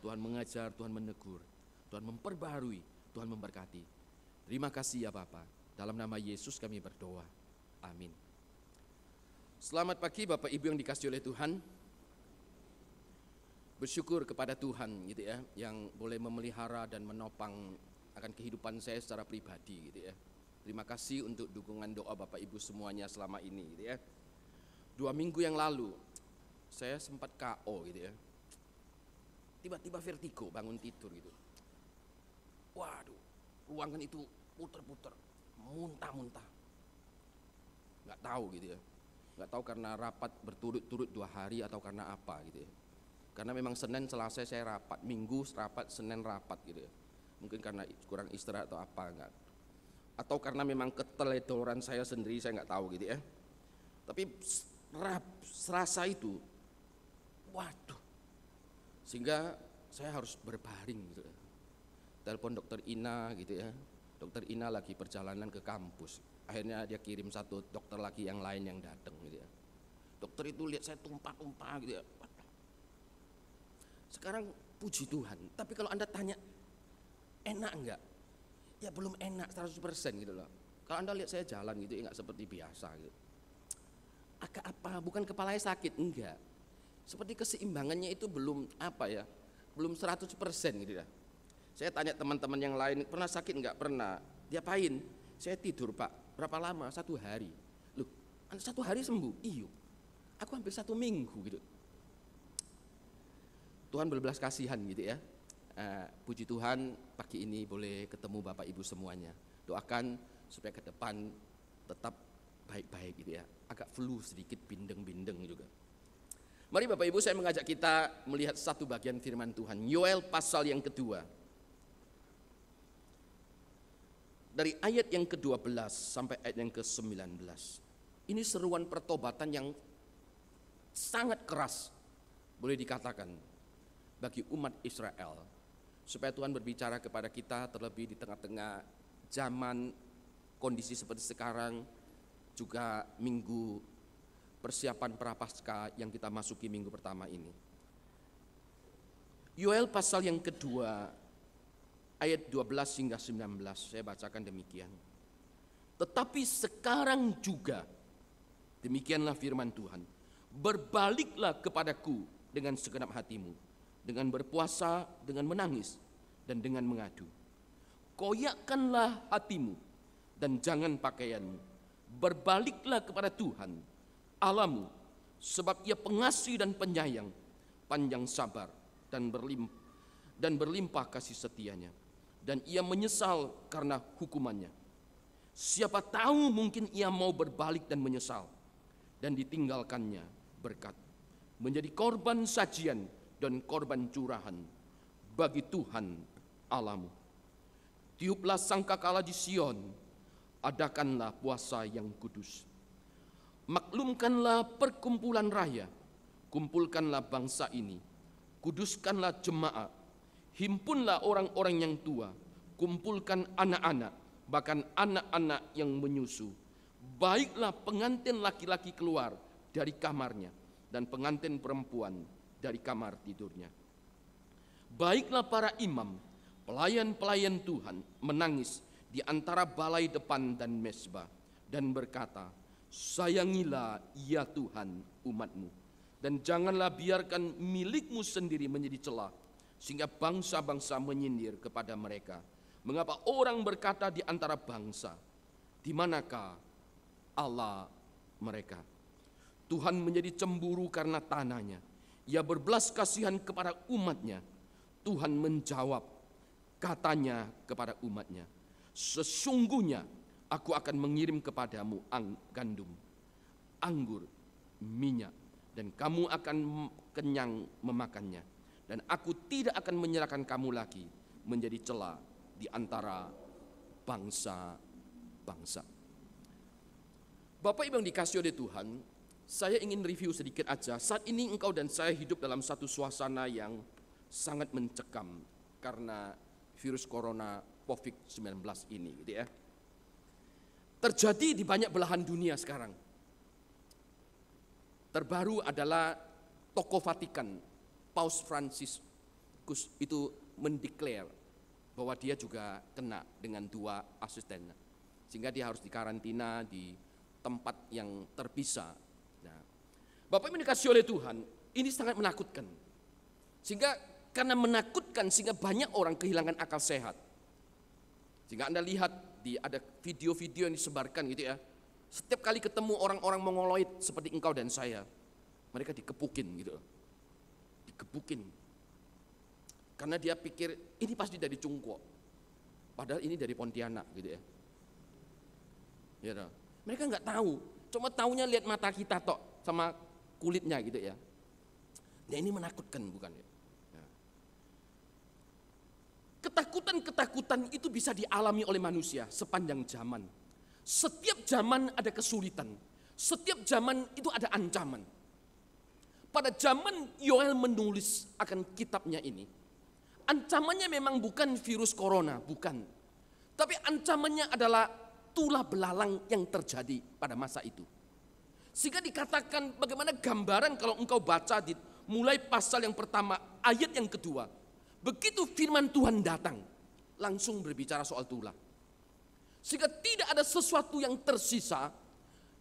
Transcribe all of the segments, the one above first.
Tuhan mengajar, Tuhan menegur, Tuhan memperbaharui, Tuhan memberkati. Terima kasih ya Bapa. Dalam nama Yesus kami berdoa. Amin. Selamat pagi Bapak Ibu yang dikasihi oleh Tuhan. Bersyukur kepada Tuhan gitu ya, yang boleh memelihara dan menopang akan kehidupan saya secara pribadi gitu ya. Terima kasih untuk dukungan doa Bapak Ibu semuanya selama ini gitu ya. 2 minggu yang lalu saya sempat KO gitu ya. Tiba-tiba vertigo bangun tidur gitu. Waduh, ruangan itu puter-puter, muntah-muntah. Nggak tahu gitu ya. Nggak tahu karena rapat berturut-turut 2 hari atau karena apa gitu ya. Karena memang Senin, Selasa saya rapat, Minggu rapat, Senin rapat gitu ya. Mungkin karena kurang istirahat atau apa enggak. Atau karena memang keteledoran saya sendiri, saya nggak tahu gitu ya. Tapi serasa itu, waduh. Sehingga saya harus berbaring gitu ya. Telepon dokter Ina gitu ya. Dokter Ina lagi perjalanan ke kampus. Akhirnya dia kirim satu dokter lagi yang lain yang datang gitu ya. Dokter itu lihat saya tumpah-tumpah gitu ya. Sekarang puji Tuhan, tapi kalau Anda tanya enak enggak? Ya belum enak 100% gitu loh. Kalau Anda lihat saya jalan gitu ya enggak seperti biasa gitu. Agak apa, bukan kepalanya sakit, enggak. Seperti keseimbangannya itu belum apa ya, belum 100% gitu ya. Saya tanya teman-teman yang lain, pernah sakit enggak? Pernah. Diapain? Saya tidur Pak, berapa lama? 1 hari. Loh, Anda 1 hari sembuh? Iya. Aku hampir 1 minggu gitu. Tuhan berbelas kasihan gitu ya. Puji Tuhan pagi ini boleh ketemu Bapak Ibu semuanya. Doakan supaya ke depan tetap baik-baik gitu ya. Agak flu sedikit, bindeng-bindeng juga. Mari Bapak Ibu, saya mengajak kita melihat satu bagian firman Tuhan. Yoel pasal yang kedua. Dari ayat yang ke-12 sampai ayat yang ke-19. Ini seruan pertobatan yang sangat keras, boleh dikatakan, bagi umat Israel, supaya Tuhan berbicara kepada kita terlebih di tengah-tengah zaman kondisi seperti sekarang, juga minggu persiapan Prapaskah yang kita masuki minggu pertama ini. Yoel pasal yang kedua ayat 12 hingga 19, saya bacakan demikian. Tetapi sekarang juga, demikianlah firman Tuhan, berbaliklah kepadaku dengan segenap hatimu, dengan berpuasa, dengan menangis, dan dengan mengadu. Koyakkanlah hatimu dan jangan pakaianmu. Berbaliklah kepada Tuhan Allahmu, sebab Ia pengasih dan penyayang, panjang sabar dan berlimpah kasih setianya, dan Ia menyesal karena hukumannya. Siapa tahu mungkin Ia mau berbalik dan menyesal, dan ditinggalkannya berkat, menjadi korban sajian dan korban curahan bagi Tuhan Allahmu. Tiuplah sangkakala di Sion, adakanlah puasa yang kudus. Maklumkanlah perkumpulan raya, kumpulkanlah bangsa ini, kuduskanlah jemaat, himpunlah orang-orang yang tua, kumpulkan anak-anak, bahkan anak-anak yang menyusu. Baiklah pengantin laki-laki keluar dari kamarnya, dan pengantin perempuan dari kamar tidurnya. Baiklah para imam, pelayan-pelayan Tuhan menangis di antara balai depan dan mezbah, dan berkata, sayangilah ya Tuhan umat-Mu, dan janganlah biarkan milik-Mu sendiri menjadi celah, sehingga bangsa-bangsa menyindir kepada mereka. Mengapa orang berkata di antara bangsa, di manakah Allah mereka? Tuhan menjadi cemburu karena tanahnya. Ia berbelas kasihan kepada umatnya. Tuhan menjawab, katanya kepada umatnya, sesungguhnya aku akan mengirim kepadamu gandum, anggur, minyak, dan kamu akan kenyang memakannya. Dan aku tidak akan menyerahkan kamu lagi menjadi celah di antara bangsa-bangsa. Bapak Ibu yang dikasihi oleh Tuhan, saya ingin review sedikit aja. Saat ini engkau dan saya hidup dalam satu suasana yang sangat mencekam karena virus corona COVID-19 ini gitu ya. Terjadi di banyak belahan dunia sekarang. Terbaru adalah Tokoh Vatikan, Paus Francis itu mendeklar bahwa dia juga kena dengan 2 asistennya. Sehingga dia harus dikarantina di tempat yang terpisah. Nah, Bapak Ibu dikasih oleh Tuhan, ini sangat menakutkan. Sehingga karena menakutkan sehingga banyak orang kehilangan akal sehat. Sehingga Anda lihat ada video-video yang disebarkan gitu ya. Setiap kali ketemu orang-orang mongoloid seperti engkau dan saya, mereka dikepukin gitu. Dikepukin. Karena dia pikir ini pasti dari Cungkuo. Padahal ini dari Pontianak gitu ya. Ya, mereka nggak tahu, cuma taunya lihat mata kita tok sama kulitnya gitu ya. Nah, ini menakutkan bukan ya? Ketakutan-ketakutan itu bisa dialami oleh manusia sepanjang zaman. Setiap zaman ada kesulitan, setiap zaman itu ada ancaman. Pada zaman Yoel menulis akan kitabnya ini, ancamannya memang bukan virus corona, bukan. Tapi ancamannya adalah tulah belalang yang terjadi pada masa itu. Sehingga dikatakan bagaimana gambaran kalau engkau baca di mulai pasal yang pertama ayat yang kedua. Begitu firman Tuhan datang, langsung berbicara soal tulah. Sehingga tidak ada sesuatu yang tersisa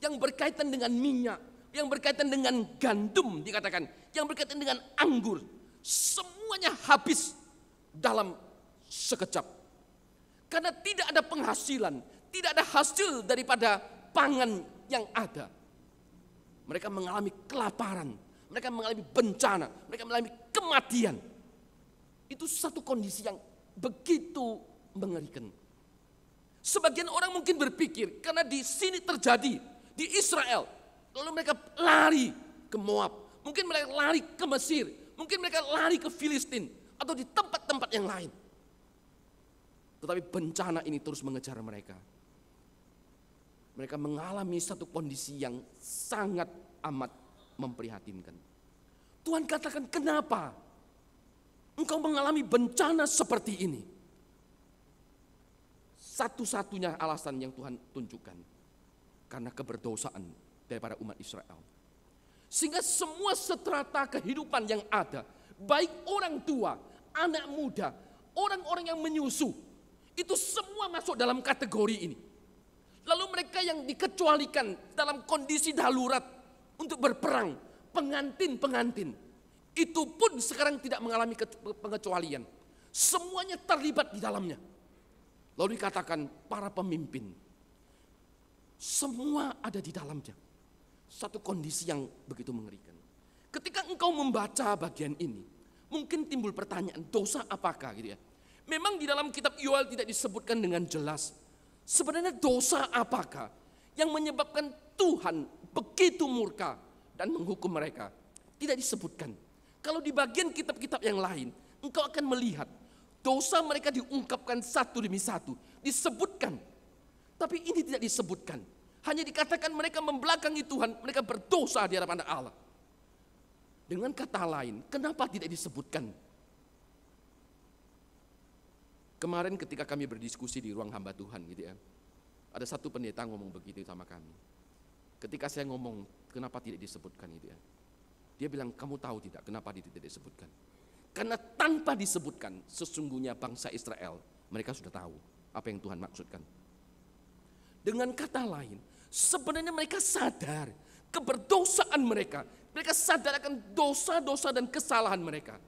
yang berkaitan dengan minyak, yang berkaitan dengan gandum dikatakan, yang berkaitan dengan anggur. Semuanya habis dalam sekejap. Karena tidak ada penghasilan, tidak ada hasil daripada pangan yang ada. Mereka mengalami kelaparan, mereka mengalami bencana, mereka mengalami kematian. Itu satu kondisi yang begitu mengerikan. Sebagian orang mungkin berpikir karena di sini terjadi di Israel, lalu mereka lari ke Moab, mungkin mereka lari ke Mesir, mungkin mereka lari ke Filistin atau di tempat-tempat yang lain. Tetapi bencana ini terus mengejar mereka. Mereka mengalami satu kondisi yang sangat amat memprihatinkan. Tuhan katakan, kenapa engkau mengalami bencana seperti ini? Satu-satunya alasan yang Tuhan tunjukkan, karena keberdosaan daripada umat Israel. Sehingga semua strata kehidupan yang ada, baik orang tua, anak muda, orang-orang yang menyusu, itu semua masuk dalam kategori ini. Lalu mereka yang dikecualikan dalam kondisi darurat untuk berperang, pengantin-pengantin, itu pun sekarang tidak mengalami pengecualian. Semuanya terlibat di dalamnya. Lalu dikatakan para pemimpin, semua ada di dalamnya. Satu kondisi yang begitu mengerikan. Ketika engkau membaca bagian ini, mungkin timbul pertanyaan, dosa apakah gitu ya. Memang di dalam kitab Yoel tidak disebutkan dengan jelas. Sebenarnya dosa apakah yang menyebabkan Tuhan begitu murka dan menghukum mereka? Tidak disebutkan. Kalau di bagian kitab-kitab yang lain, engkau akan melihat dosa mereka diungkapkan satu demi satu, disebutkan. Tapi ini tidak disebutkan. Hanya dikatakan mereka membelakangi Tuhan, mereka berdosa di hadapan Allah. Dengan kata lain, kenapa tidak disebutkan? Kemarin ketika kami berdiskusi di ruang hamba Tuhan gitu ya, ada satu pendeta ngomong begitu sama kami. Ketika saya ngomong, kenapa tidak disebutkan gitu ya, dia bilang, kamu tahu tidak kenapa tidak disebutkan? Karena tanpa disebutkan, sesungguhnya bangsa Israel, mereka sudah tahu apa yang Tuhan maksudkan. Dengan kata lain, sebenarnya mereka sadar keberdosaan mereka. Mereka sadar akan dosa-dosa dan kesalahan mereka.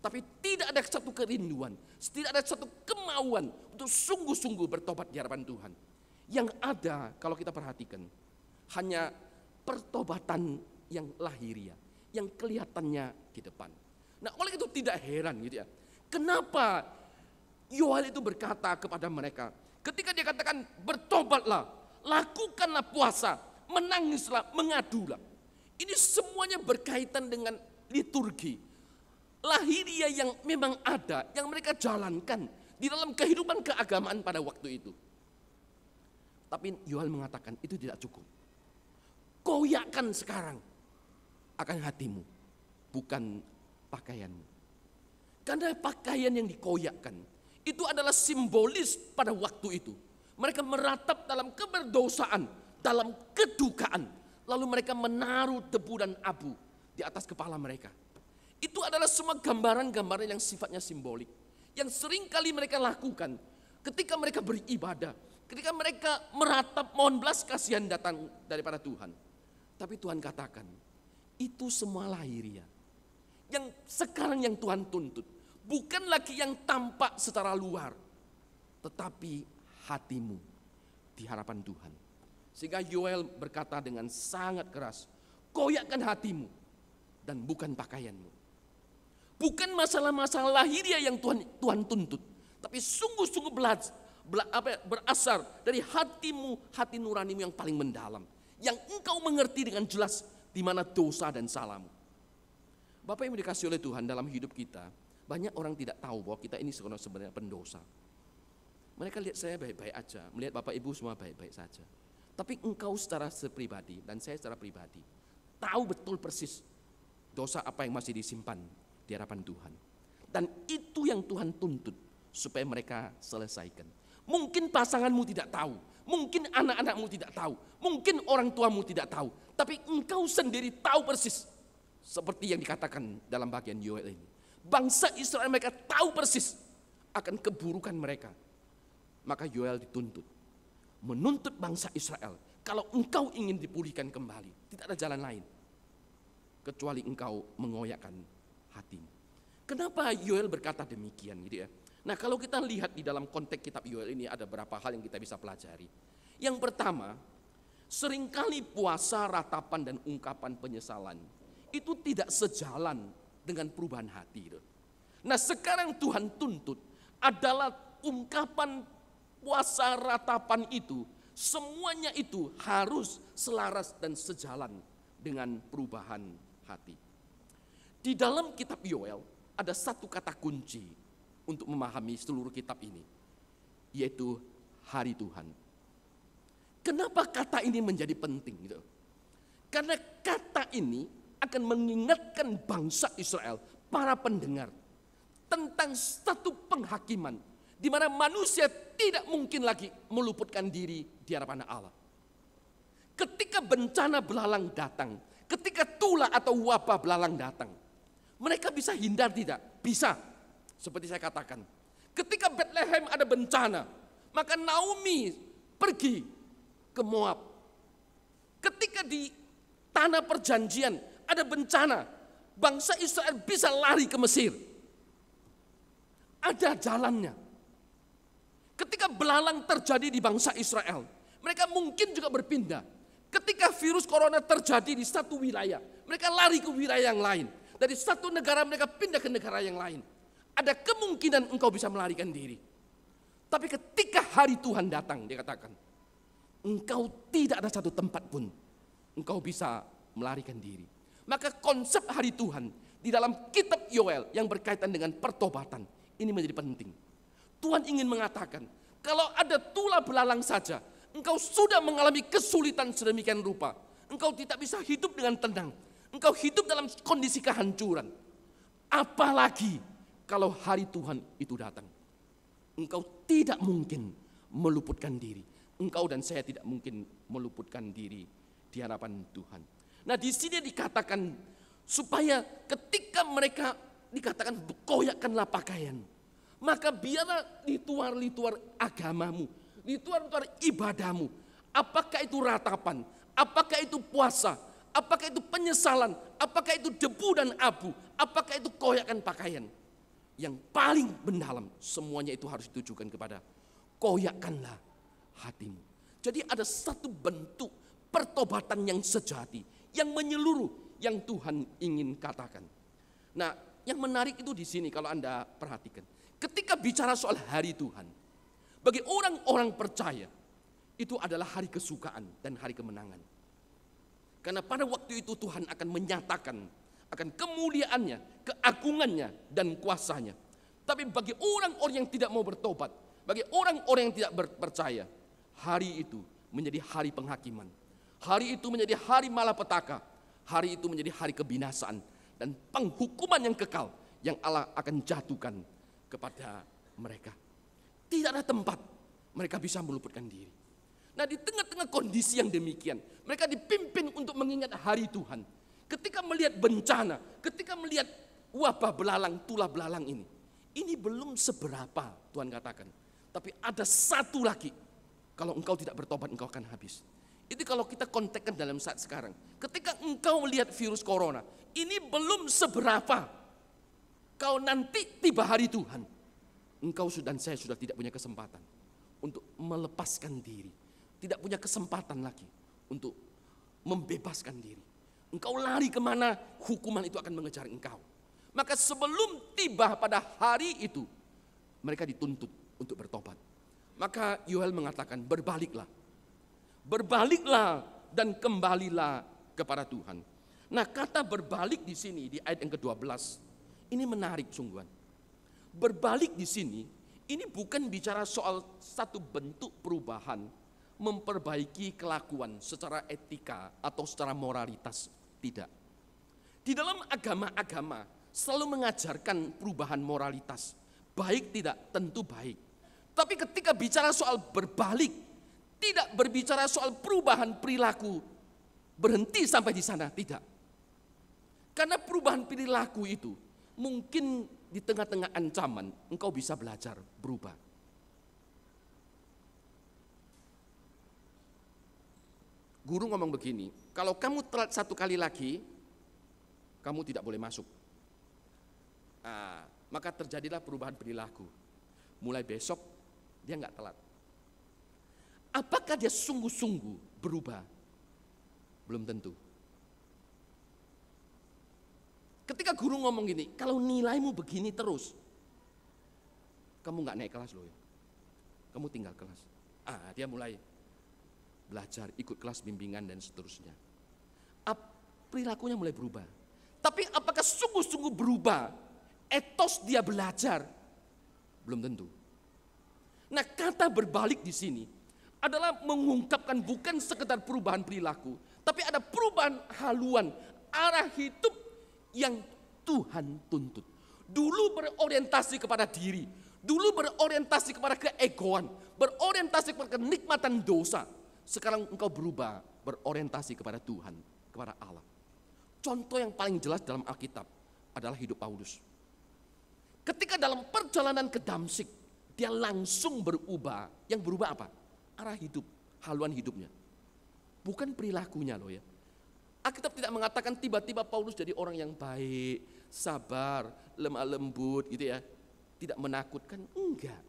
Tapi tidak ada satu kerinduan, tidak ada satu kemauan untuk sungguh-sungguh bertobat di hadapan Tuhan. Yang ada kalau kita perhatikan, hanya pertobatan yang lahiriah, yang kelihatannya di depan. Nah, oleh itu tidak heran gitu ya. Kenapa Yoel itu berkata kepada mereka, ketika dia katakan bertobatlah, lakukanlah puasa, menangislah, mengadulah. Ini semuanya berkaitan dengan liturgi lahiriah yang memang ada, yang mereka jalankan di dalam kehidupan keagamaan pada waktu itu. Tapi Yoel mengatakan itu tidak cukup. Koyakkan sekarang akan hatimu, bukan pakaianmu. Karena pakaian yang dikoyakkan itu adalah simbolis pada waktu itu. Mereka meratap dalam keberdosaan, dalam kedukaan. Lalu mereka menaruh debu dan abu di atas kepala mereka. Itu adalah semua gambaran-gambaran yang sifatnya simbolik. Yang sering kali mereka lakukan ketika mereka beribadah. Ketika mereka meratap mohon belas kasihan datang daripada Tuhan. Tapi Tuhan katakan, itu semua lahiriah. Yang sekarang yang Tuhan tuntut. Bukan lagi yang tampak secara luar. Tetapi hatimu di hadapan Tuhan. Sehingga Yoel berkata dengan sangat keras, koyakkan hatimu dan bukan pakaianmu. Bukan masalah-masalah lahiriah yang Tuhan tuntut, tapi sungguh-sungguh berasal dari hatimu, hati nuranimu yang paling mendalam, yang engkau mengerti dengan jelas di mana dosa dan salahmu. Bapak yang dikasihi oleh Tuhan, dalam hidup kita banyak orang tidak tahu bahwa kita ini sebenarnya pendosa. Mereka lihat saya baik-baik aja, melihat Bapak Ibu semua baik-baik saja. Tapi engkau secara pribadi dan saya secara pribadi tahu betul persis dosa apa yang masih disimpan di hadapan Tuhan. Dan itu yang Tuhan tuntut supaya mereka selesaikan. Mungkin pasanganmu tidak tahu, mungkin anak-anakmu tidak tahu, mungkin orang tuamu tidak tahu, tapi engkau sendiri tahu persis. Seperti yang dikatakan dalam bagian Yoel ini. Bangsa Israel mereka tahu persis akan keburukan mereka. Maka Yoel dituntut, menuntut bangsa Israel, kalau engkau ingin dipulihkan kembali, tidak ada jalan lain kecuali engkau mengoyakkan hatimu. Kenapa Yoel berkata demikian gitu ya? Nah, kalau kita lihat di dalam konteks kitab Yoel ini ada beberapa hal yang kita bisa pelajari. Yang pertama, seringkali puasa, ratapan dan ungkapan penyesalan itu tidak sejalan dengan perubahan hati. Nah, sekarang Tuhan tuntut adalah ungkapan puasa, ratapan itu semuanya itu harus selaras dan sejalan dengan perubahan hati. Di dalam kitab Yoel ada satu kata kunci untuk memahami seluruh kitab ini, yaitu hari Tuhan. Kenapa kata ini menjadi penting? Gitu? Karena kata ini akan mengingatkan bangsa Israel, para pendengar, tentang satu penghakiman di mana manusia tidak mungkin lagi meluputkan diri di hadapan Allah. Ketika bencana belalang datang, ketika tula atau wabah belalang datang, mereka bisa hindar tidak? Bisa. Seperti saya katakan, ketika Bethlehem ada bencana, maka Naomi pergi ke Moab. Ketika di tanah perjanjian ada bencana, bangsa Israel bisa lari ke Mesir. Ada jalannya. Ketika belalang terjadi di bangsa Israel, mereka mungkin juga berpindah. Ketika virus corona terjadi di satu wilayah, mereka lari ke wilayah yang lain. Dari satu negara mereka pindah ke negara yang lain. Ada kemungkinan engkau bisa melarikan diri. Tapi ketika hari Tuhan datang, dia katakan, engkau tidak ada satu tempat pun engkau bisa melarikan diri. Maka konsep hari Tuhan di dalam kitab Yoel yang berkaitan dengan pertobatan ini menjadi penting. Tuhan ingin mengatakan, kalau ada tula belalang saja, engkau sudah mengalami kesulitan sedemikian rupa. Engkau tidak bisa hidup dengan tenang. Engkau hidup dalam kondisi kehancuran. Apalagi kalau hari Tuhan itu datang. Engkau tidak mungkin meluputkan diri. Engkau dan saya tidak mungkin meluputkan diri di hadapan Tuhan. Nah, di sini dikatakan supaya ketika mereka dikatakan koyakkanlah pakaian, maka biarlah lituar-lituar agamamu, lituar-lituar ibadahmu, apakah itu ratapan, apakah itu puasa, apakah itu penyesalan, apakah itu debu dan abu, apakah itu koyakkan pakaian. Yang paling mendalam semuanya itu harus ditujukan kepada koyakkanlah hatimu. Jadi ada satu bentuk pertobatan yang sejati, yang menyeluruh, yang Tuhan ingin katakan. Nah, yang menarik itu di sini kalau Anda perhatikan. Ketika bicara soal hari Tuhan, bagi orang-orang percaya, itu adalah hari kesukaan dan hari kemenangan. Karena pada waktu itu Tuhan akan menyatakan akan kemuliaannya, keagungannya, dan kuasanya. Tapi bagi orang-orang yang tidak mau bertobat, bagi orang-orang yang tidak percaya, hari itu menjadi hari penghakiman. Hari itu menjadi hari malapetaka. Hari itu menjadi hari kebinasaan dan penghukuman yang kekal yang Allah akan jatuhkan kepada mereka. Tidak ada tempat mereka bisa meluputkan diri. Nah, di tengah-tengah kondisi yang demikian, mereka dipimpin untuk mengingat hari Tuhan. Ketika melihat bencana, ketika melihat wabah belalang, tulah belalang ini belum seberapa Tuhan katakan. Tapi ada satu lagi, kalau engkau tidak bertobat engkau akan habis. Itu kalau kita kontekkan dalam saat sekarang. Ketika engkau melihat virus corona, ini belum seberapa. Kau nanti tiba hari Tuhan, engkau dan saya sudah tidak punya kesempatan untuk melepaskan diri. Tidak punya kesempatan lagi untuk membebaskan diri. Engkau lari kemana, hukuman itu akan mengejar engkau. Maka sebelum tiba pada hari itu, mereka dituntut untuk bertobat. Maka Yoel mengatakan, berbaliklah. Berbaliklah dan kembalilah kepada Tuhan. Nah, kata berbalik di sini di ayat yang ke-12, ini menarik sungguhan. Berbalik di sini, ini bukan bicara soal satu bentuk perubahan, memperbaiki kelakuan secara etika atau secara moralitas. Tidak. Di dalam agama-agama selalu mengajarkan perubahan moralitas. Baik tidak? Tentu baik. Tapi ketika bicara soal berbalik, tidak berbicara soal perubahan perilaku, berhenti sampai di sana, tidak. Karena perubahan perilaku itu, mungkin di tengah-tengah ancaman, engkau bisa belajar berubah. Guru ngomong begini, kalau kamu telat satu kali lagi, kamu tidak boleh masuk. Maka terjadilah perubahan perilaku. Mulai besok, dia nggak telat. Apakah dia sungguh-sungguh berubah? Belum tentu. Ketika guru ngomong gini, kalau nilaimu begini terus, kamu nggak naik kelas loh ya. Kamu tinggal kelas. Dia mulai belajar, ikut kelas bimbingan dan seterusnya. Perilakunya mulai berubah. Tapi apakah sungguh-sungguh berubah? Etos dia belajar? Belum tentu. Nah, kata berbalik di sini adalah mengungkapkan bukan sekedar perubahan perilaku, tapi ada perubahan haluan, arah hidup yang Tuhan tuntut. Dulu berorientasi kepada diri, dulu berorientasi kepada keegoan, berorientasi kepada kenikmatan dosa. Sekarang engkau berubah, berorientasi kepada Tuhan, kepada Allah. Contoh yang paling jelas dalam Alkitab adalah hidup Paulus. Ketika dalam perjalanan ke Damsyik, dia langsung berubah. Yang berubah apa? Arah hidup, haluan hidupnya. Bukan perilakunya loh ya. Alkitab tidak mengatakan tiba-tiba Paulus jadi orang yang baik, sabar, lemah lembut gitu ya. Tidak menakutkan, enggak.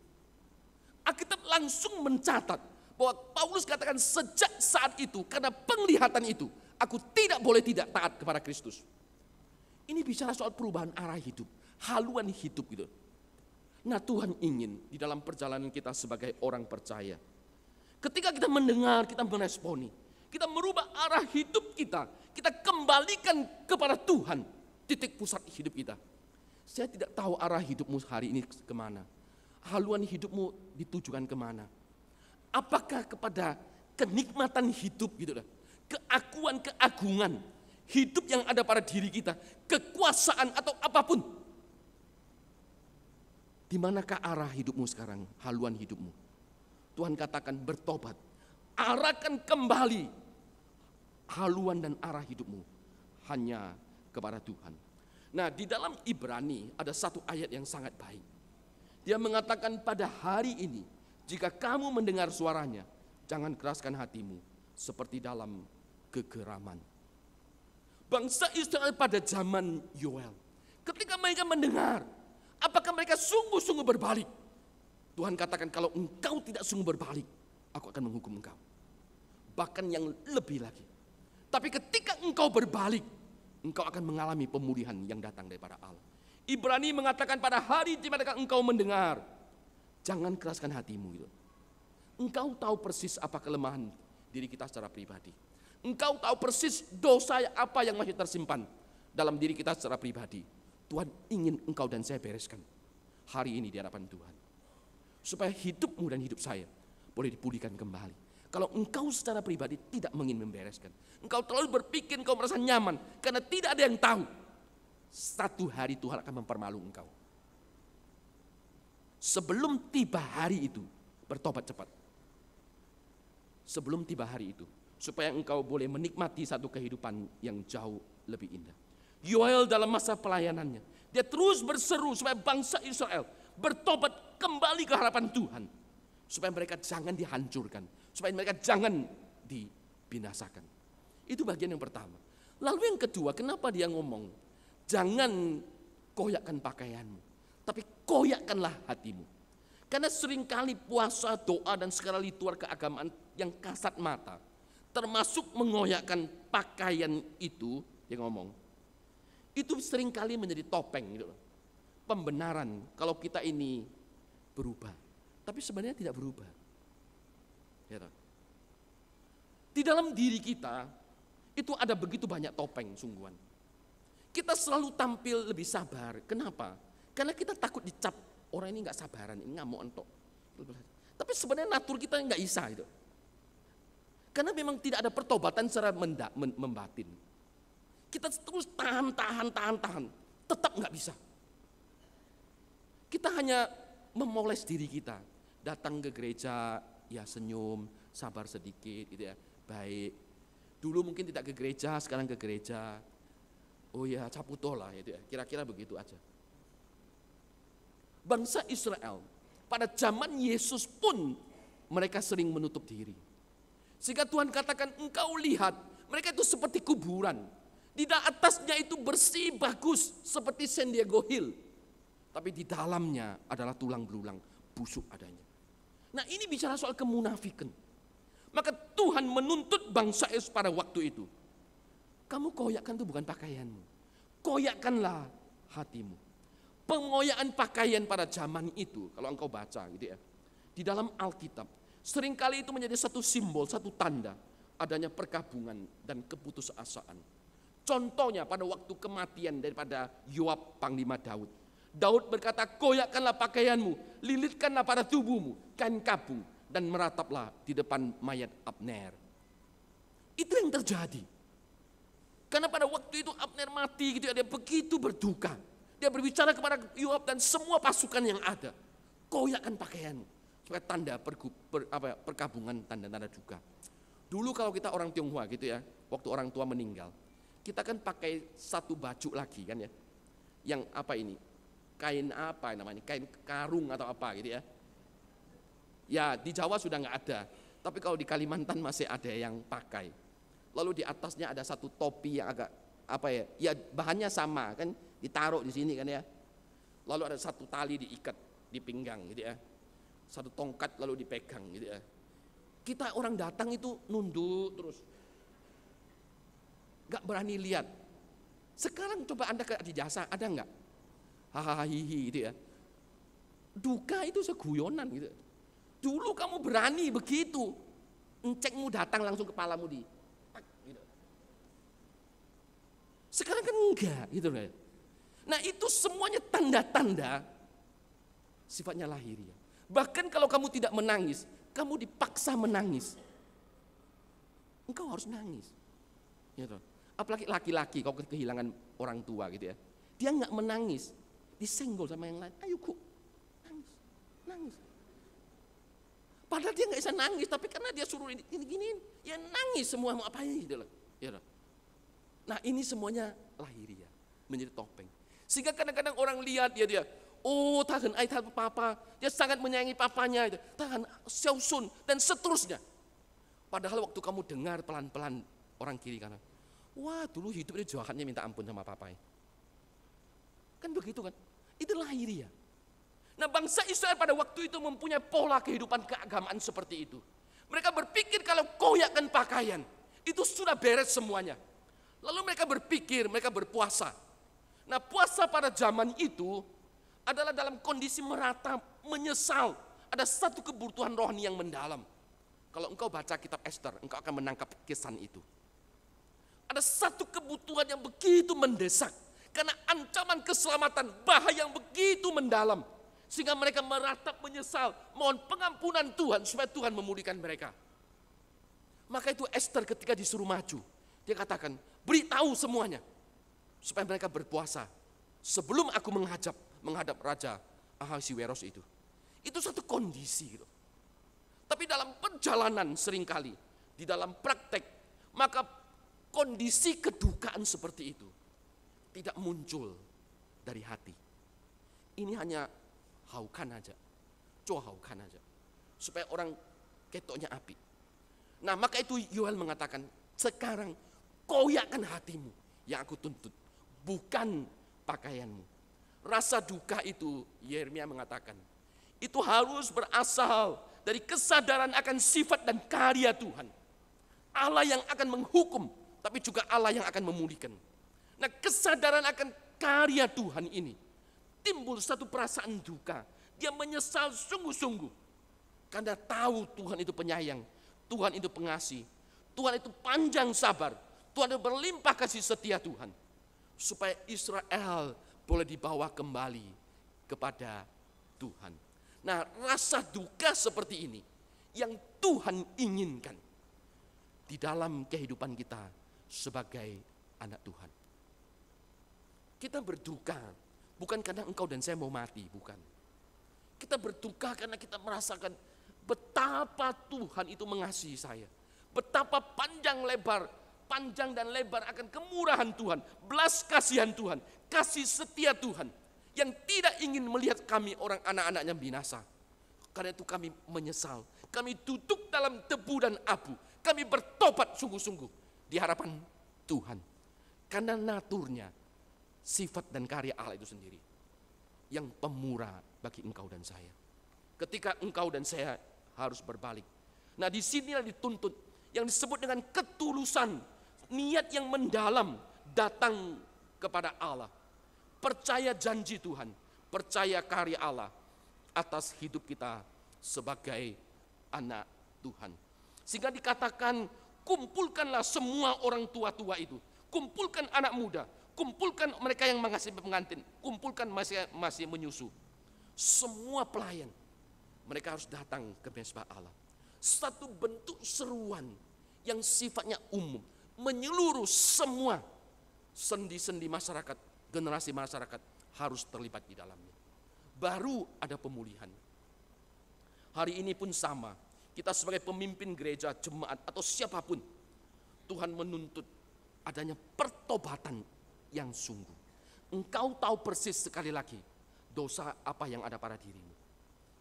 Alkitab langsung mencatat bahwa Paulus katakan sejak saat itu, karena penglihatan itu, aku tidak boleh tidak taat kepada Kristus. Ini bicara soal perubahan arah hidup, haluan hidup gitu. Nah, Tuhan ingin di dalam perjalanan kita sebagai orang percaya, ketika kita mendengar, kita meresponi, kita merubah arah hidup kita kembalikan kepada Tuhan, titik pusat hidup kita. Saya tidak tahu arah hidupmu hari ini kemana, haluan hidupmu ditujukan kemana. Apakah kepada kenikmatan hidup gitu lah, keakuan, keagungan, hidup yang ada pada diri kita, kekuasaan atau apapun. Di manakah arah hidupmu sekarang, haluan hidupmu? Tuhan katakan bertobat, arahkan kembali haluan dan arah hidupmu hanya kepada Tuhan. Nah, di dalam Ibrani ada satu ayat yang sangat baik. Dia mengatakan pada hari ini, jika kamu mendengar suaranya, jangan keraskan hatimu seperti dalam kegeraman. Bangsa Israel pada zaman Yoel, ketika mereka mendengar, apakah mereka sungguh-sungguh berbalik? Tuhan katakan kalau engkau tidak sungguh berbalik, aku akan menghukum engkau. Bahkan yang lebih lagi. Tapi ketika engkau berbalik, engkau akan mengalami pemulihan yang datang daripada Allah. Ibrani mengatakan pada hari di mana engkau mendengar, jangan keraskan hatimu gitu. Engkau tahu persis apa kelemahan diri kita secara pribadi. Engkau tahu persis dosa apa yang masih tersimpan dalam diri kita secara pribadi. Tuhan ingin engkau dan saya bereskan hari ini di hadapan Tuhan. Supaya hidupmu dan hidup saya boleh dipulihkan kembali. Kalau engkau secara pribadi tidak ingin membereskan, engkau terlalu berpikir, engkau merasa nyaman, karena tidak ada yang tahu. Satu hari Tuhan akan mempermalu engkau. Sebelum tiba hari itu, bertobat cepat. Sebelum tiba hari itu, supaya engkau boleh menikmati satu kehidupan yang jauh lebih indah. Yoel dalam masa pelayanannya, Dia terus berseru supaya bangsa Israel bertobat kembali ke harapan Tuhan. Supaya mereka jangan dihancurkan. Supaya mereka jangan dibinasakan. Itu bagian yang pertama. Lalu yang kedua, kenapa dia ngomong? Jangan koyakkan pakaianmu, tapi koyakkanlah hatimu. Karena seringkali puasa, doa, dan segala ritual keagamaan yang kasat mata, termasuk mengoyakkan pakaian itu, dia ngomong, itu seringkali menjadi topeng gitu loh. Pembenaran kalau kita ini berubah, tapi sebenarnya tidak berubah. Ya, di dalam diri kita itu ada begitu banyak topeng sungguhan. Kita selalu tampil lebih sabar. Kenapa? Karena kita takut dicap orang ini nggak sabaran, ini ngamuk entok. Tapi sebenarnya natur kita nggak bisa itu. Karena memang tidak ada pertobatan secara membatin. Kita terus tahan, tetap nggak bisa. Kita hanya memoles diri kita, datang ke gereja, ya senyum, sabar sedikit, gitu ya, baik. Dulu mungkin tidak ke gereja, sekarang ke gereja. Oh ya, caputola, gitu ya, kira-kira begitu aja. Bangsa Israel pada zaman Yesus pun mereka sering menutup diri. Sehingga Tuhan katakan, engkau lihat, mereka itu seperti kuburan. Di atasnya itu bersih, bagus, seperti San Diego Hill. Tapi di dalamnya adalah tulang belulang, busuk adanya. Nah ini bicara soal kemunafikan. Maka Tuhan menuntut bangsa Israel pada waktu itu. Kamu koyakkan itu bukan pakaianmu. Koyakkanlah hatimu. Pengoyakan pakaian pada zaman itu, kalau engkau baca gitu ya, di dalam Alkitab, seringkali itu menjadi satu simbol, satu tanda adanya perkabungan dan keputusasaan. Contohnya pada waktu kematian daripada Yoab Panglima Daud. Daud berkata, koyakkanlah pakaianmu, lilitkanlah pada tubuhmu kain kabung, dan merataplah di depan mayat Abner. Itu yang terjadi. Karena pada waktu itu Abner mati gitu, dia begitu berduka. Dia berbicara kepada Yoab dan semua pasukan yang ada. Koyakkan pakaianmu, supaya tanda perkabungan, tanda-tanda duka. Dulu kalau kita orang Tionghoa gitu ya, waktu orang tua meninggal, kita kan pakai satu baju lagi kan ya. Yang apa ini? Kain apa namanya? Kain karung atau apa gitu ya. Ya di Jawa sudah nggak ada. Tapi kalau di Kalimantan masih ada yang pakai. Lalu di atasnya ada satu topi yang agak apa ya? Ya bahannya sama kan, ditaruh di sini kan ya. Lalu ada satu tali diikat di pinggang gitu ya. Satu tongkat lalu dipegang gitu ya. Kita orang datang itu nunduk terus. Gak berani lihat. Sekarang coba Anda di jasa, ada nggak? Hahaha gitu ya. Duka itu seguyonan gitu. Dulu kamu berani begitu. Encekmu datang langsung kepalamu di. Gitu. Sekarang kan enggak gitu loh. Nah itu semuanya tanda-tanda sifatnya lahiriah. Bahkan kalau kamu tidak menangis, kamu dipaksa menangis. Engkau harus nangis. Gitu. Apalagi laki-laki kalau kehilangan orang tua gitu ya. Dia nggak menangis, disenggol sama yang lain. Ayo kok, nangis. Padahal dia nggak bisa nangis, tapi karena dia suruh gini, ya nangis semua mau apain gitu loh. Ya, nah ini semuanya lahiriah, menjadi topeng. Sehingga kadang-kadang orang lihat dia, oh tahan ai tahan papa, dia sangat menyayangi papanya, tahan xiaosun dan seterusnya. Padahal waktu kamu dengar pelan-pelan orang kiri kanan, wah dulu hidupnya jahatnya minta ampun sama papanya. Kan begitu kan? Itu lahiriah. Nah bangsa Israel pada waktu itu mempunyai pola kehidupan keagamaan seperti itu. Mereka berpikir kalau koyakkan pakaian, itu sudah beres semuanya. Lalu mereka berpikir, mereka berpuasa. Nah puasa pada zaman itu adalah dalam kondisi meratap, menyesal. Ada satu kebutuhan rohani yang mendalam. Kalau engkau baca kitab Esther, engkau akan menangkap kesan itu. Ada satu kebutuhan yang begitu mendesak. Karena ancaman keselamatan, bahaya yang begitu mendalam. Sehingga mereka meratap menyesal, mohon pengampunan Tuhan supaya Tuhan memulihkan mereka. Maka itu Esther ketika disuruh maju, dia katakan, beritahu semuanya. Supaya mereka berpuasa. Sebelum aku menghadap Raja Ahasiweros itu. Itu satu kondisi gitu. Tapi dalam perjalanan seringkali, di dalam praktek, maka kondisi kedukaan seperti itu tidak muncul dari hati. Ini hanya haukan aja, haukan aja, supaya orang ketoknya api. Nah maka itu Yoel mengatakan, sekarang koyakkan hatimu yang aku tuntut, bukan pakaianmu. Rasa duka itu, Yeremia mengatakan, itu harus berasal dari kesadaran akan sifat dan karya Tuhan. Allah yang akan menghukum, tapi juga Allah yang akan memulihkan. Nah kesadaran akan karya Tuhan ini, timbul satu perasaan duka. Dia menyesal sungguh-sungguh, karena tahu Tuhan itu penyayang, Tuhan itu pengasih, Tuhan itu panjang sabar, Tuhan itu berlimpah kasih setia Tuhan. Supaya Israel boleh dibawa kembali kepada Tuhan. Nah rasa duka seperti ini yang Tuhan inginkan di dalam kehidupan kita sebagai anak Tuhan. Kita berduka bukan karena engkau dan saya mau mati, bukan. Kita berduka karena kita merasakan betapa Tuhan itu mengasihi saya. Betapa panjang dan lebar akan kemurahan Tuhan, belas kasihan Tuhan, kasih setia Tuhan yang tidak ingin melihat kami orang anak-anaknya binasa. Karena itu kami menyesal, kami duduk dalam debu dan abu, kami bertobat sungguh-sungguh di hadapan Tuhan. Karena naturnya, sifat dan karya Allah itu sendiri yang pemurah bagi engkau dan saya. Ketika engkau dan saya harus berbalik. Nah disinilah dituntut yang disebut dengan ketulusan, niat yang mendalam datang kepada Allah. Percaya janji Tuhan, percaya karya Allah atas hidup kita sebagai anak Tuhan. Sehingga dikatakan, kumpulkanlah semua orang tua-tua itu, kumpulkan anak muda, kumpulkan mereka yang mengasihi pengantin, kumpulkan masih menyusu. Semua pelayan, mereka harus datang ke mezbah Allah. Satu bentuk seruan yang sifatnya umum, menyeluruh semua sendi-sendi masyarakat, generasi masyarakat harus terlibat di dalamnya. Baru ada pemulihan. Hari ini pun sama, kita sebagai pemimpin gereja, jemaat atau siapapun, Tuhan menuntut adanya pertobatan yang sungguh. Engkau tahu persis sekali lagi dosa apa yang ada pada dirimu,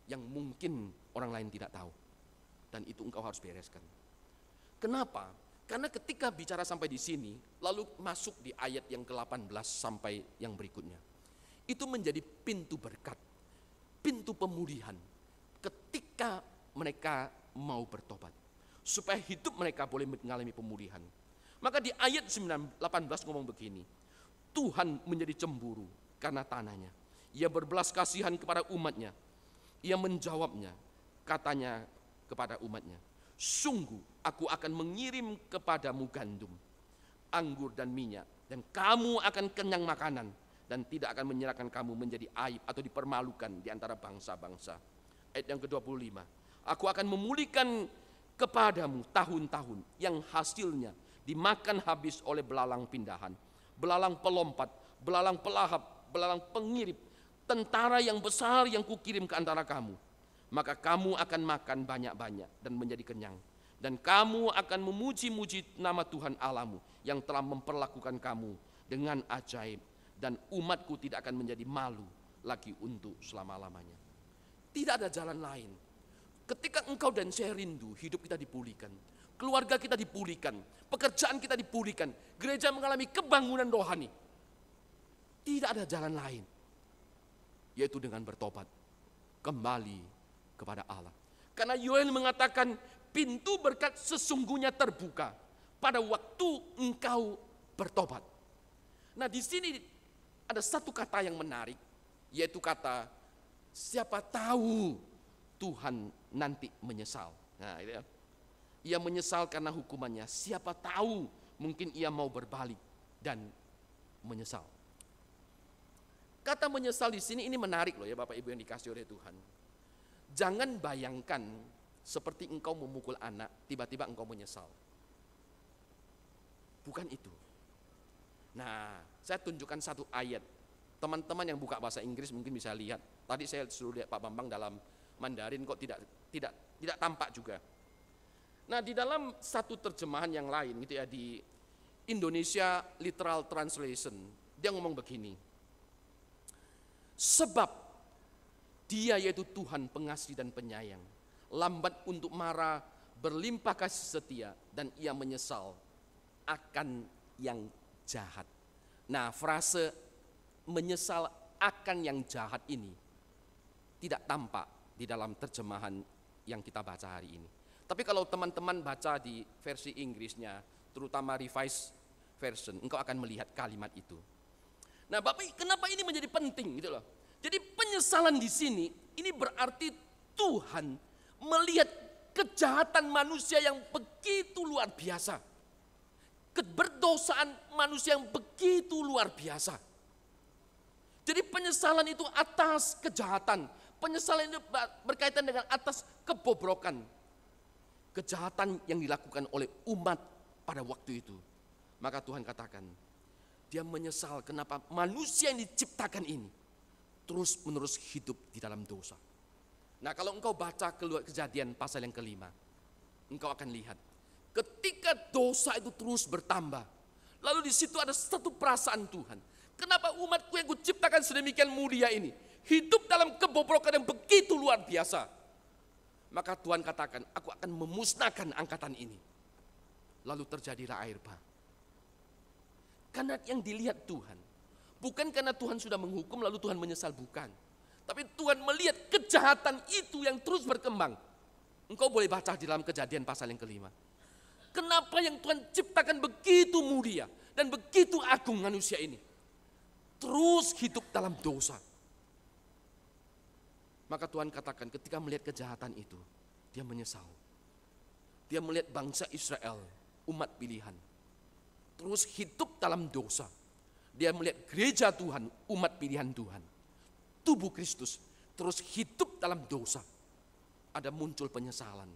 yang mungkin orang lain tidak tahu. Dan itu engkau harus bereskan. Kenapa? Karena ketika bicara sampai di sini, lalu masuk di ayat yang ke-18 sampai yang berikutnya. Itu menjadi pintu berkat, pintu pemulihan ketika mereka mau bertobat. Supaya hidup mereka boleh mengalami pemulihan. Maka di ayat 18 ngomong begini, Tuhan menjadi cemburu karena tanahnya. Ia berbelas kasihan kepada umatnya. Ia menjawabnya, katanya kepada umatnya, sungguh aku akan mengirim kepadamu gandum, anggur dan minyak, dan kamu akan kenyang makanan, dan tidak akan menyerahkan kamu menjadi aib atau dipermalukan di antara bangsa-bangsa. Ayat yang ke-25, aku akan memulihkan kepadamu tahun-tahun yang hasilnya dimakan habis oleh belalang pindahan, belalang pelompat, belalang pelahap, belalang pengirip, tentara yang besar yang kukirim ke antara kamu. Maka kamu akan makan banyak-banyak dan menjadi kenyang. Dan kamu akan memuji-muji nama Tuhan Allahmu yang telah memperlakukan kamu dengan ajaib. Dan umatku tidak akan menjadi malu lagi untuk selama-lamanya. Tidak ada jalan lain. Ketika engkau dan saya rindu, hidup kita dipulihkan. Keluarga kita dipulihkan. Pekerjaan kita dipulihkan. Gereja mengalami kebangunan rohani. Tidak ada jalan lain. Yaitu dengan bertobat. Kembali kepada Allah. Karena Yoel mengatakan pintu berkat sesungguhnya terbuka pada waktu engkau bertobat. Nah di sini ada satu kata yang menarik, yaitu kata siapa tahu Tuhan nanti menyesal. Nah, itu ya. Ia menyesal karena hukumannya. Siapa tahu mungkin ia mau berbalik dan menyesal. Kata menyesal di sini ini menarik loh ya Bapak Ibu yang dikasih oleh Tuhan. Jangan bayangkan seperti engkau memukul anak, tiba-tiba engkau menyesal. Bukan itu. Nah, saya tunjukkan satu ayat. Teman-teman yang buka bahasa Inggris mungkin bisa lihat. Tadi saya suruh lihat Pak Bambang dalam Mandarin kok tidak tampak juga. Nah, di dalam satu terjemahan yang lain gitu ya, di Indonesia Literal Translation, dia ngomong begini. Sebab Dia yaitu Tuhan pengasih dan penyayang, lambat untuk marah, berlimpah kasih setia, dan Ia menyesal akan yang jahat. Nah, frase menyesal akan yang jahat ini tidak tampak di dalam terjemahan yang kita baca hari ini. Tapi kalau teman-teman baca di versi Inggrisnya, terutama Revised Version, engkau akan melihat kalimat itu. Nah, Bapak, kenapa ini menjadi penting gitu loh. Jadi penyesalan di sini ini berarti Tuhan melihat kejahatan manusia yang begitu luar biasa. Keberdosaan manusia yang begitu luar biasa. Jadi penyesalan itu atas kejahatan. Penyesalan itu berkaitan dengan atas kebobrokan. Kejahatan yang dilakukan oleh umat pada waktu itu. Maka Tuhan katakan, Dia menyesal kenapa manusia yang diciptakan ini terus menerus hidup di dalam dosa. Nah, kalau engkau baca Kejadian pasal yang ke-5, engkau akan lihat ketika dosa itu terus bertambah, lalu di situ ada satu perasaan Tuhan. Kenapa umatku yang kuciptakan sedemikian mulia ini hidup dalam kebobrokan yang begitu luar biasa? Maka Tuhan katakan, aku akan memusnahkan angkatan ini. Lalu terjadilah air bah. Karena yang dilihat Tuhan, bukan karena Tuhan sudah menghukum lalu Tuhan menyesal, bukan. Tapi Tuhan melihat kejahatan itu yang terus berkembang. Engkau boleh baca di dalam Kejadian pasal yang ke-5. Kenapa yang Tuhan ciptakan begitu mulia dan begitu agung manusia ini terus hidup dalam dosa. Maka Tuhan katakan ketika melihat kejahatan itu, Dia menyesal. Dia melihat bangsa Israel, umat pilihan, terus hidup dalam dosa. Dia melihat gereja Tuhan, umat pilihan Tuhan, tubuh Kristus, terus hidup dalam dosa. Ada muncul penyesalan.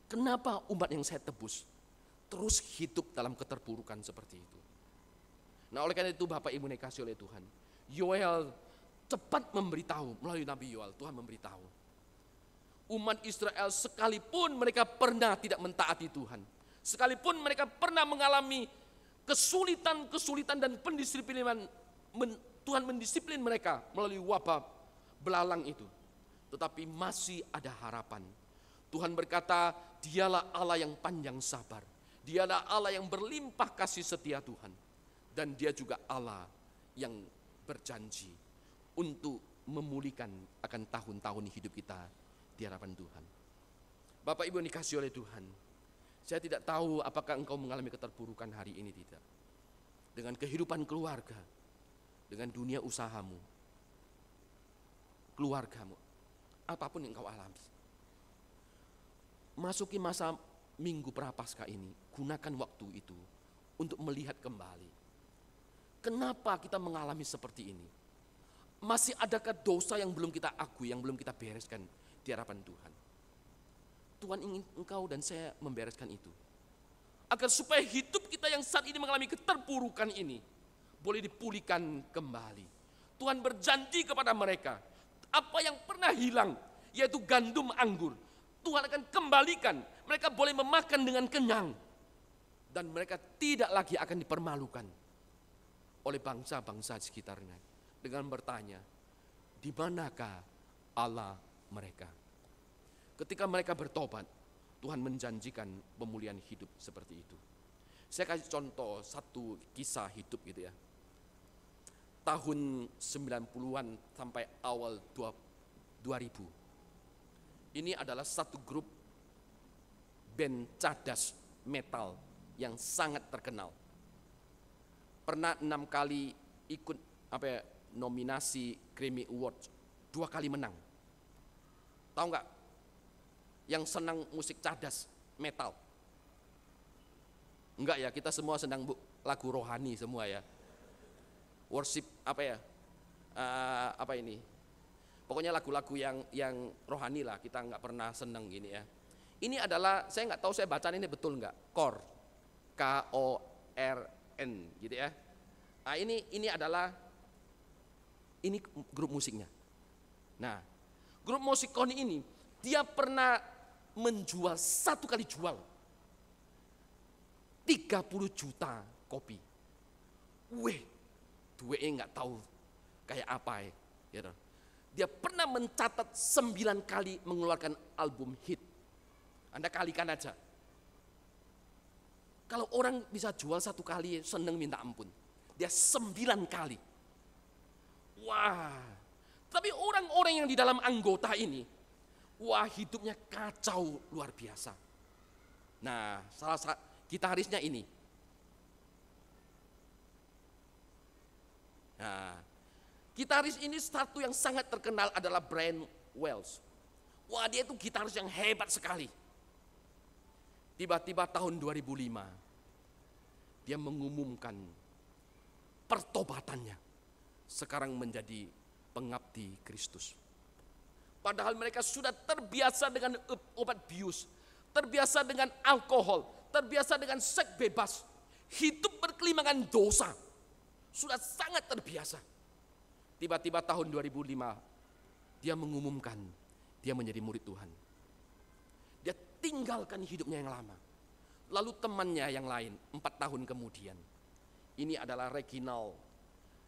Kenapa umat yang saya tebus terus hidup dalam keterpurukan seperti itu? Nah, oleh karena itu Bapak Ibu dikasihi oleh Tuhan, Yoel cepat memberitahu, melalui Nabi Yoel, Tuhan memberitahu. Umat Israel sekalipun mereka pernah tidak mentaati Tuhan, sekalipun mereka pernah mengalami kesulitan dan pendisiplinan, Tuhan mendisiplin mereka melalui wabah belalang itu. Tetapi masih ada harapan. Tuhan berkata, Dialah Allah yang panjang sabar. Dialah Allah yang berlimpah kasih setia Tuhan. Dan Dia juga Allah yang berjanji untuk memulihkan akan tahun-tahun hidup kita di hadapan Tuhan. Bapak Ibu yang dikasihi oleh Tuhan, saya tidak tahu apakah engkau mengalami keterpurukan hari ini tidak. Dengan kehidupan keluarga, dengan dunia usahamu, keluargamu, apapun yang engkau alami. Masuki masa minggu Prapaskah ini, gunakan waktu itu untuk melihat kembali. Kenapa kita mengalami seperti ini? Masih adakah dosa yang belum kita akui, yang belum kita bereskan di hadapan Tuhan? Tuhan ingin engkau dan saya membereskan itu. Agar supaya hidup kita yang saat ini mengalami keterpurukan ini boleh dipulihkan kembali. Tuhan berjanji kepada mereka, apa yang pernah hilang, yaitu gandum anggur, Tuhan akan kembalikan. Mereka boleh memakan dengan kenyang. Dan mereka tidak lagi akan dipermalukan oleh bangsa-bangsa di sekitarnya. Dengan bertanya, di manakah Allah mereka? Ketika mereka bertobat, Tuhan menjanjikan pemulihan hidup seperti itu. Saya kasih contoh satu kisah hidup gitu ya. Tahun 90-an sampai awal 2000. Ini adalah satu grup band cadas metal yang sangat terkenal. Pernah 6 kali ikut nominasi Grammy Awards, 2 kali menang. Tahu nggak? Yang senang musik cadas metal? Enggak ya, kita semua senang lagu rohani semua ya. Worship pokoknya lagu-lagu yang rohani lah, kita nggak pernah seneng gini ya. Ini adalah, saya nggak tahu saya bacaan ini betul nggak, KOR, KORN gitu ya. Nah, ini adalah grup musiknya. Nah, grup musik KORN ini dia pernah menjual, 1 kali jual 30 juta kopi. Duitnya nggak tahu kayak apa ya. Ya, dia pernah mencatat 9 kali mengeluarkan album hit. Anda kalikan aja. Kalau orang bisa jual 1 kali, seneng minta ampun. Dia 9 kali. Wah, tapi orang-orang yang di dalam anggota ini, wah hidupnya kacau luar biasa. Nah, salah satu gitarisnya ini. Nah, gitaris ini satu yang sangat terkenal adalah Brian Wells. Wah, dia itu gitaris yang hebat sekali. Tiba-tiba tahun 2005, dia mengumumkan pertobatannya. Sekarang menjadi pengabdi Kristus. Padahal mereka sudah terbiasa dengan obat bius, terbiasa dengan alkohol, terbiasa dengan seks bebas, hidup berkelimangan dosa. Sudah sangat terbiasa. Tiba-tiba tahun 2005, dia mengumumkan dia menjadi murid Tuhan. Dia tinggalkan hidupnya yang lama. Lalu temannya yang lain 4 tahun kemudian. Ini adalah Reginald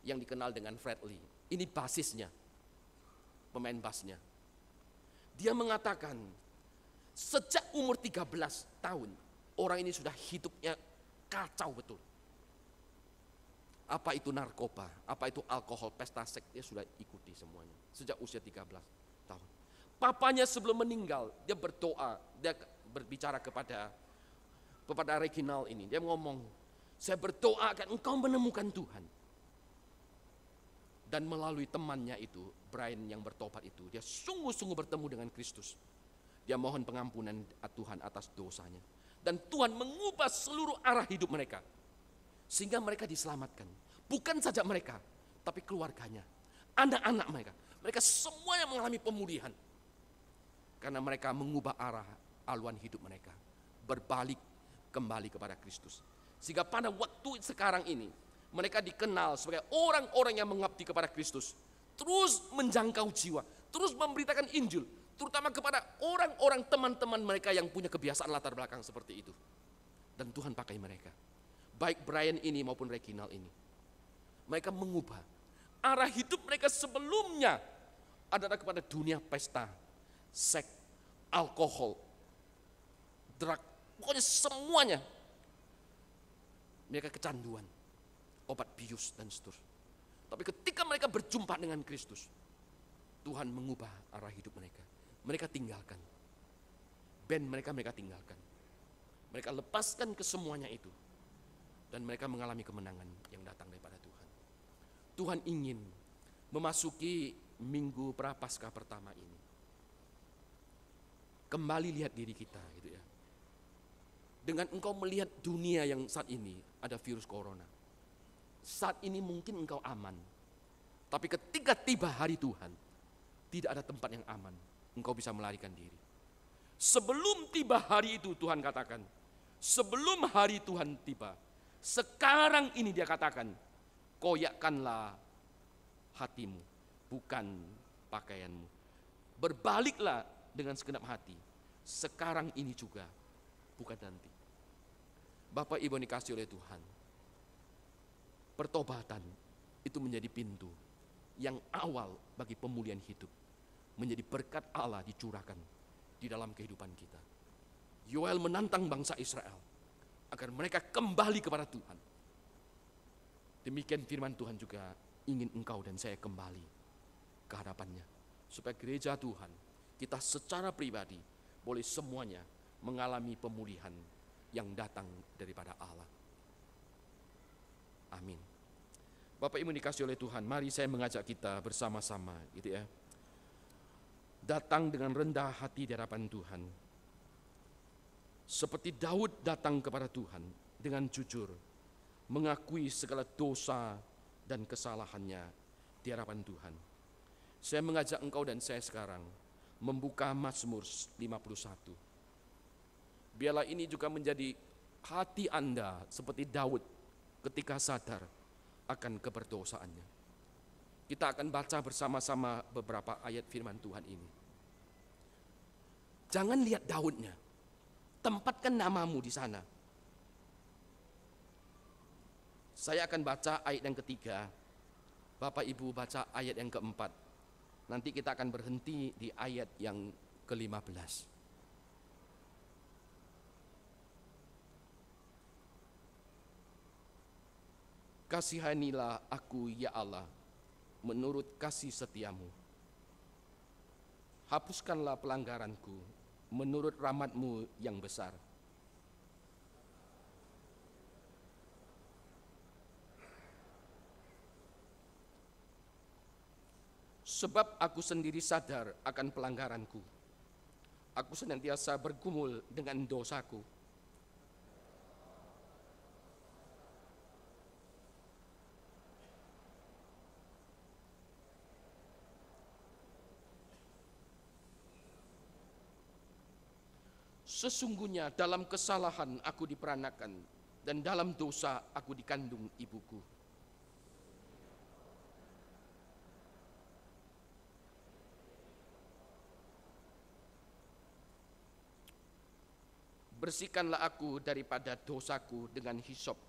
yang dikenal dengan Fred Lee. Ini basisnya, pemain bassnya. Dia mengatakan sejak umur 13 tahun orang ini sudah hidupnya kacau betul. Apa itu narkoba, apa itu alkohol, pesta seks, dia sudah ikuti semuanya. Sejak usia 13 tahun. Papanya sebelum meninggal, dia berdoa, dia berbicara kepada Reginald ini. Dia ngomong, saya berdoa akan engkau menemukan Tuhan. Dan melalui temannya itu, Brian yang bertobat itu, dia sungguh-sungguh bertemu dengan Kristus. Dia mohon pengampunan Tuhan atas dosanya. Dan Tuhan mengubah seluruh arah hidup mereka. Sehingga mereka diselamatkan. Bukan saja mereka, tapi keluarganya, anak-anak mereka. Mereka semuanya mengalami pemulihan. Karena mereka mengubah arah haluan hidup mereka. Berbalik kembali kepada Kristus. Sehingga pada waktu sekarang ini, mereka dikenal sebagai orang-orang yang mengabdi kepada Kristus. Terus menjangkau jiwa, terus memberitakan Injil. Terutama kepada orang-orang teman-teman mereka yang punya kebiasaan latar belakang seperti itu. Dan Tuhan pakai mereka. Baik Brian ini maupun Reginald ini. Mereka mengubah arah hidup mereka sebelumnya adalah kepada dunia pesta, seks, alkohol, drug, pokoknya semuanya. Mereka kecanduan, obat bius dan seterusnya. Tapi ketika mereka berjumpa dengan Kristus, Tuhan mengubah arah hidup mereka. Mereka tinggalkan. Band mereka tinggalkan. Mereka lepaskan kesemuanya itu. Dan mereka mengalami kemenangan yang datang daripada Tuhan. Tuhan ingin memasuki minggu prapaskah pertama ini. Kembali lihat diri kita gitu ya. Dengan engkau melihat dunia yang saat ini ada virus corona. Saat ini mungkin engkau aman. Tapi ketika tiba hari Tuhan, tidak ada tempat yang aman. Engkau bisa melarikan diri. Sebelum tiba hari itu Tuhan katakan, sebelum hari Tuhan tiba, sekarang ini dia katakan, koyakkanlah hatimu, bukan pakaianmu. Berbaliklah dengan segenap hati, sekarang ini juga, bukan nanti. Bapak Ibu dikasihi oleh Tuhan, pertobatan itu menjadi pintu yang awal bagi pemulihan hidup. Menjadi berkat Allah dicurahkan di dalam kehidupan kita. Yoel menantang bangsa Israel agar mereka kembali kepada Tuhan. Demikian firman Tuhan juga ingin engkau dan saya kembali ke hadapannya. Supaya gereja Tuhan, kita secara pribadi boleh semuanya mengalami pemulihan yang datang daripada Allah. Amin. Bapak Ibu dikasihi oleh Tuhan, mari saya mengajak kita bersama-sama gitu ya. Datang dengan rendah hati di hadapan Tuhan. Seperti Daud datang kepada Tuhan dengan jujur, mengakui segala dosa dan kesalahannya di hadapan Tuhan. Saya mengajak engkau dan saya sekarang membuka Mazmur 51. Biarlah ini juga menjadi hati Anda seperti Daud ketika sadar akan keberdosaannya. Kita akan baca bersama-sama beberapa ayat firman Tuhan ini. Jangan lihat Daudnya. Tempatkan namamu di sana. Saya akan baca ayat yang ketiga. Bapak Ibu baca ayat yang keempat Nanti kita akan berhenti di ayat yang ke-15. Kasihanilah aku ya Allah, menurut kasih setiamu. Hapuskanlah pelanggaranku, menurut rahmat-Mu yang besar. Sebab aku sendiri sadar akan pelanggaranku. Aku senantiasa bergumul dengan dosaku. Sesungguhnya dalam kesalahan aku diperanakan, dan dalam dosa aku dikandung ibuku. Bersihkanlah aku daripada dosaku dengan hisop,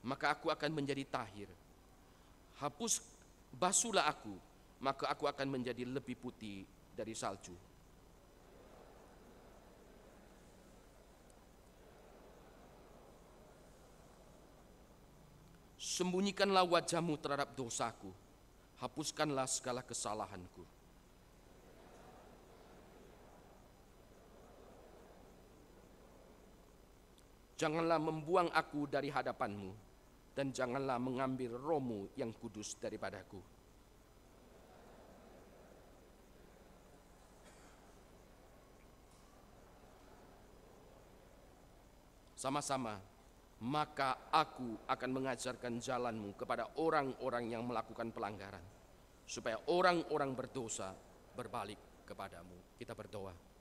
maka aku akan menjadi tahir. Basuhlah aku, maka aku akan menjadi lebih putih dari salju. Sembunyikanlah wajah-Mu terhadap dosaku, hapuskanlah segala kesalahanku. Janganlah membuang aku dari hadapan-Mu, dan janganlah mengambil roh-Mu yang kudus daripadaku. Sama-sama, maka aku akan mengajarkan jalan-Mu kepada orang-orang yang melakukan pelanggaran, supaya orang-orang berdosa berbalik kepadamu. Kita berdoa.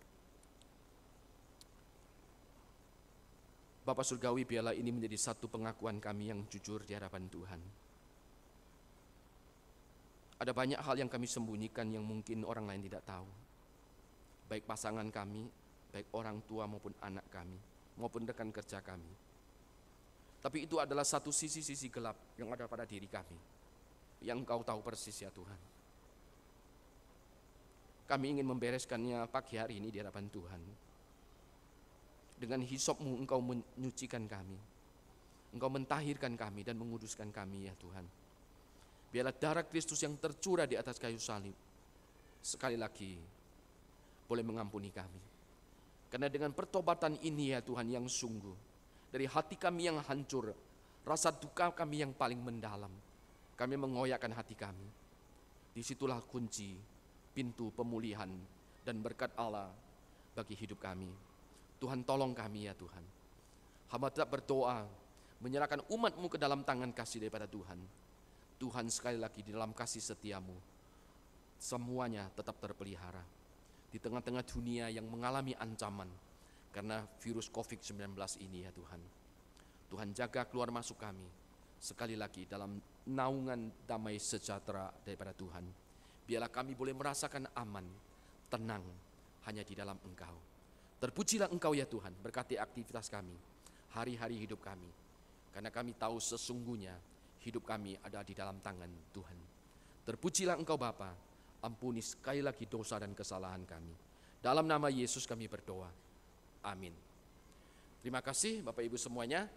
Bapa Surgawi, biarlah ini menjadi satu pengakuan kami yang jujur di hadapan Tuhan. Ada banyak hal yang kami sembunyikan yang mungkin orang lain tidak tahu. Baik pasangan kami, baik orang tua maupun anak kami, maupun rekan kerja kami. Tapi itu adalah satu sisi-sisi gelap yang ada pada diri kami, yang Engkau tahu persis ya Tuhan. Kami ingin membereskannya pagi hari ini di hadapan Tuhan. Dengan hisop-Mu Engkau menyucikan kami, Engkau mentahirkan kami dan menguduskan kami ya Tuhan. Biarlah darah Kristus yang tercurah di atas kayu salib sekali lagi boleh mengampuni kami. Karena dengan pertobatan ini ya Tuhan yang sungguh, dari hati kami yang hancur, rasa duka kami yang paling mendalam, kami mengoyakkan hati kami. Disitulah kunci pintu pemulihan dan berkat Allah bagi hidup kami. Tuhan tolong kami ya Tuhan. Hamba tetap berdoa, menyerahkan umat-Mu ke dalam tangan kasih daripada Tuhan. Tuhan sekali lagi di dalam kasih setiamu, semuanya tetap terpelihara. Di tengah-tengah dunia yang mengalami ancaman karena virus COVID-19 ini ya Tuhan. Tuhan jaga keluar masuk kami, sekali lagi dalam naungan damai sejahtera daripada Tuhan. Biarlah kami boleh merasakan aman, tenang, hanya di dalam Engkau. Terpujilah Engkau ya Tuhan, berkati aktivitas kami, hari-hari hidup kami. Karena kami tahu sesungguhnya hidup kami ada di dalam tangan Tuhan. Terpujilah Engkau Bapa, ampuni sekali lagi dosa dan kesalahan kami. Dalam nama Yesus kami berdoa. Amin. Terima kasih Bapak Ibu semuanya.